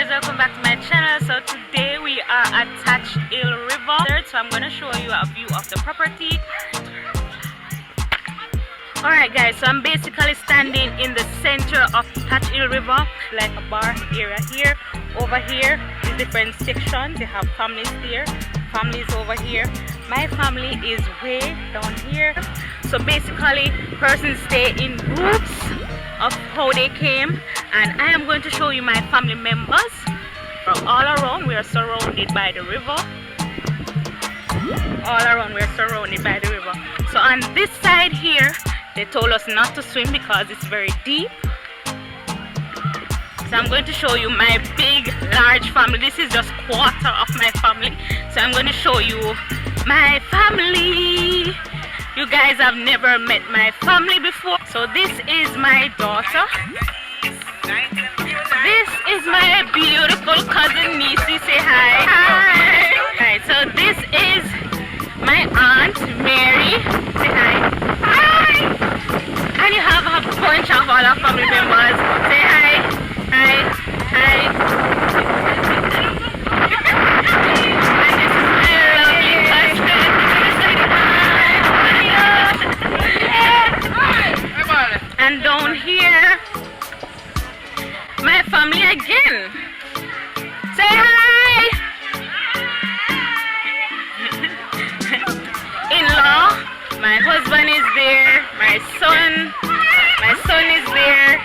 guys, welcome back to my channel. So today we are at Thatch River. So I'm going to show you a view of the property. Alright guys, so I'm basically standing in the center of Thatch River, like a bar area here. Over here is different sections. You have families there, families over here. My family is way down here. So basically persons stay in groups of how they came, and I am going to show you my family members from all around. We are surrounded by the river. All around we are surrounded by the river. So on this side here, they told us not to swim because it's very deep. So I'm going to show you my big, large family. This is just quarter of my family. So I'm going to show you my family. You guys have never met my family before. So this is my daughter. This is my beautiful cousin Nisi. Say hi. Hi. Alright, so this is my aunt Mary. Say hi. Hi. And you have a bunch of other family members. Say hi. Hi. Hi. And down here, my family again. Say hi. In-law, my husband is there. My son is there.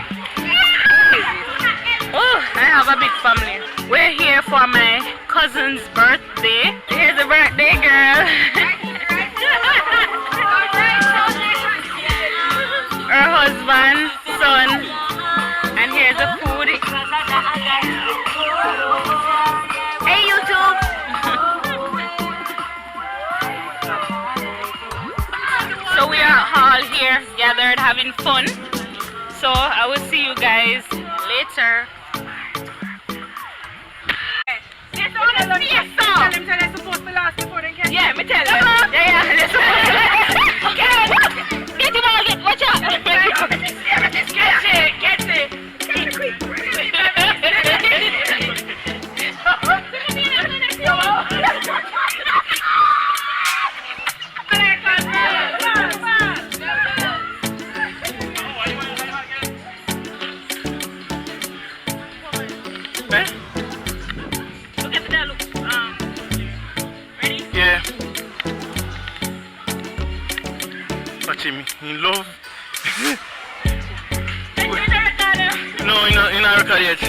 Oh, I have a big family. We're here for my cousin's birthday. Here's the birthday girl. Her husband, son, and here's the food. Hey YouTube! So we are all here gathered having fun. So I will see you guys later. Yeah, me tell them. Yeah, okay. Get it all, watch out. Get it. Yeah. Watching me in love. No, in our record yet.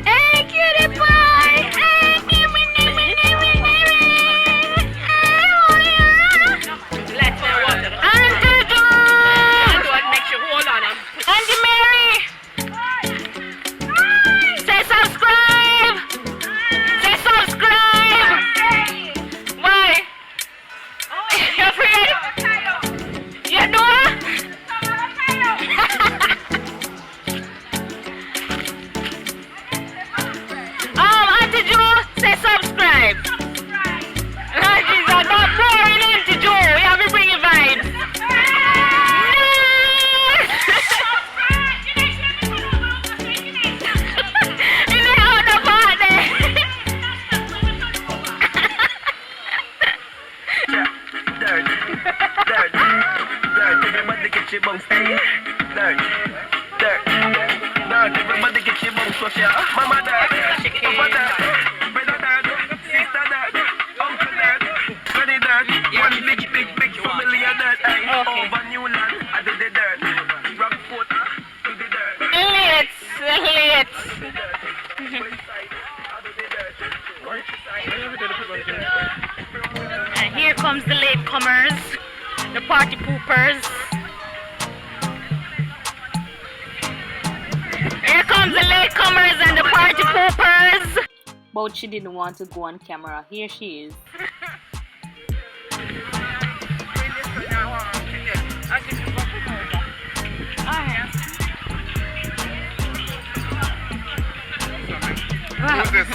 Hey, cutie pie! Hey, Auntie Mary! Say subscribe! Say subscribe! Why? You're afraid? You know? Auntie Jo, say subscribe. Auntie Jo, not boring, Auntie Jo. We have to bring you vibes. And here comes the latecomers, the party poopers. Here comes the latecomers and the party poopers. But she didn't want to go on camera. Here she is. Who's this?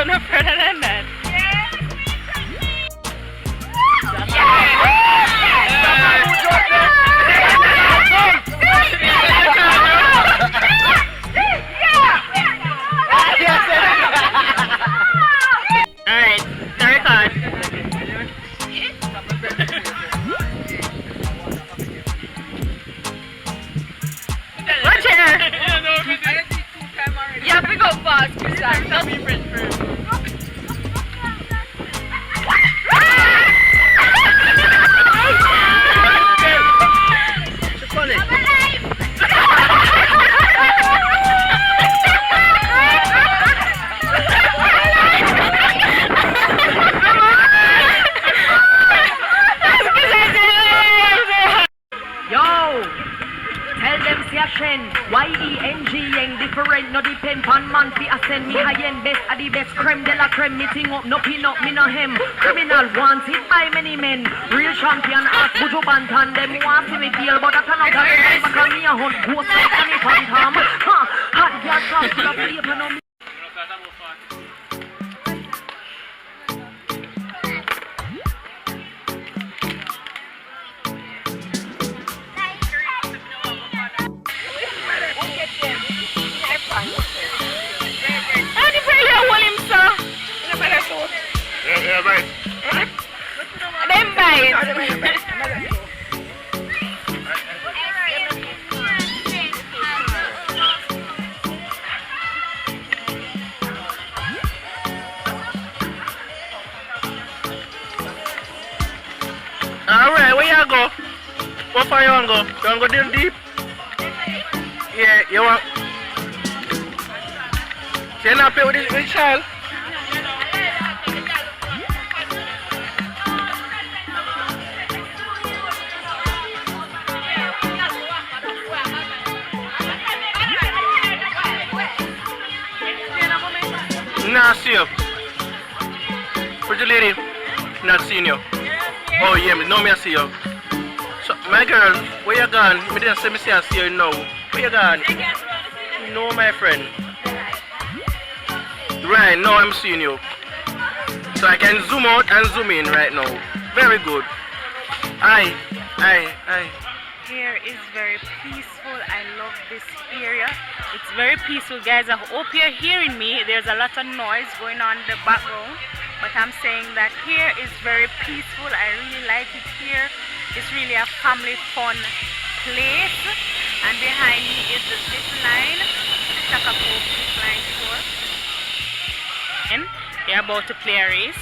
go no further than that. Alright, record. Watch here. You have to go fast, Christian. Y-E-N-G-N different, no depend on man fi ascend me high-end best at the best creme de la creme, meeting up no peanut, me no hem. Criminal wanted by many men, real champion ask Buju Bantan, them want see me deal, but I cannot have it, because me a hunt ghost like any phantom. Hot girl talk to the paper no me. Yeah, right. Them guys. Alright, where you go? What far you want to go? You want to go down deep? Yeah, you want... So you're not pay with this child? Not see you. Pretty lady, not seeing you. Oh yeah, me know me I see you. So my girl, where you gone? Me didn't say me see I see you now. Where you gone? No, my friend. Right now I'm seeing you. So I can zoom out and zoom in right now. Very good. Aye. Here is very peaceful. I love this area. It's very peaceful, guys. I hope you're hearing me. There's a lot of noise going on in the background, but I'm saying that here is very peaceful. I really like it here. It's really a family fun place. And behind me is the zip line, Shakapo zip line store. And they're about to play a race.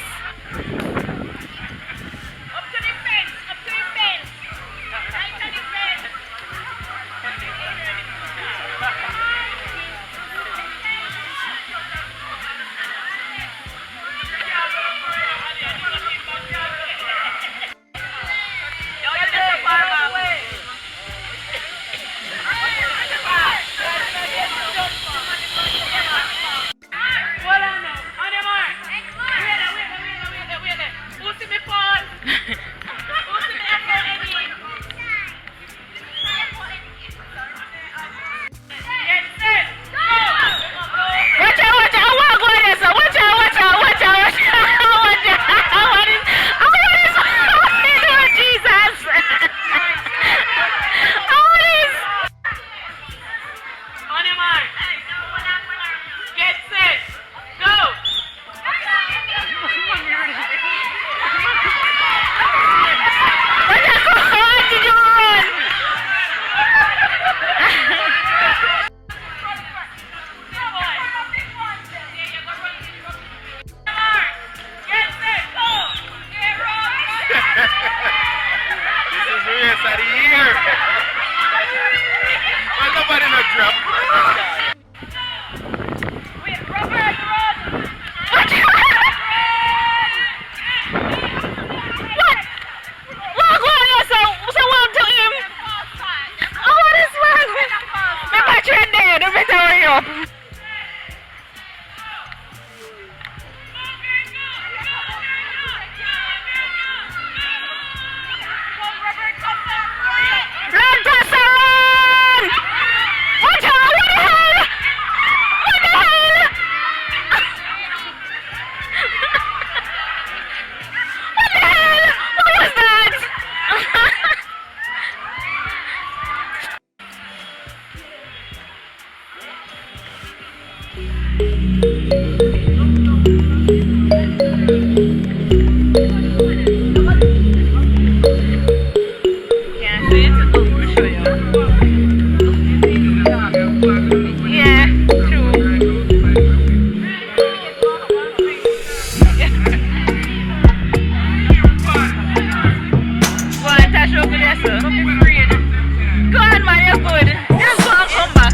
Can't see it? I'll show you. Yeah, true. Go on, Tash, over there, sir. Go on, man, you're good. Just go and come back.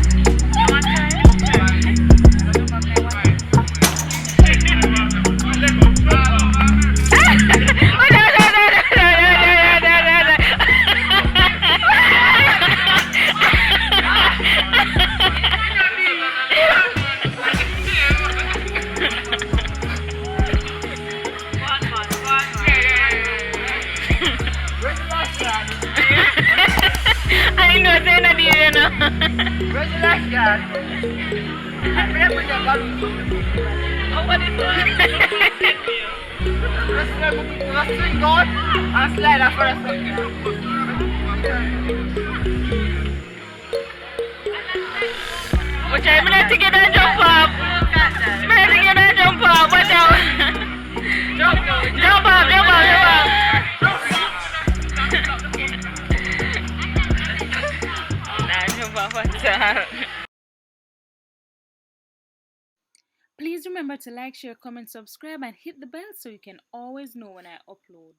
I know they're not here, you know. Where's the last guy? I'm never gonna go. Oh, what is that? Let's swing God and slide up for a second. Watch out, I'm not to get and jump up. I'm not to get and jump up. Watch out. Jump up, jump up, jump up. Nah, jump up, watch out. Please remember to like, share, comment, subscribe, and hit the bell so you can always know when I upload.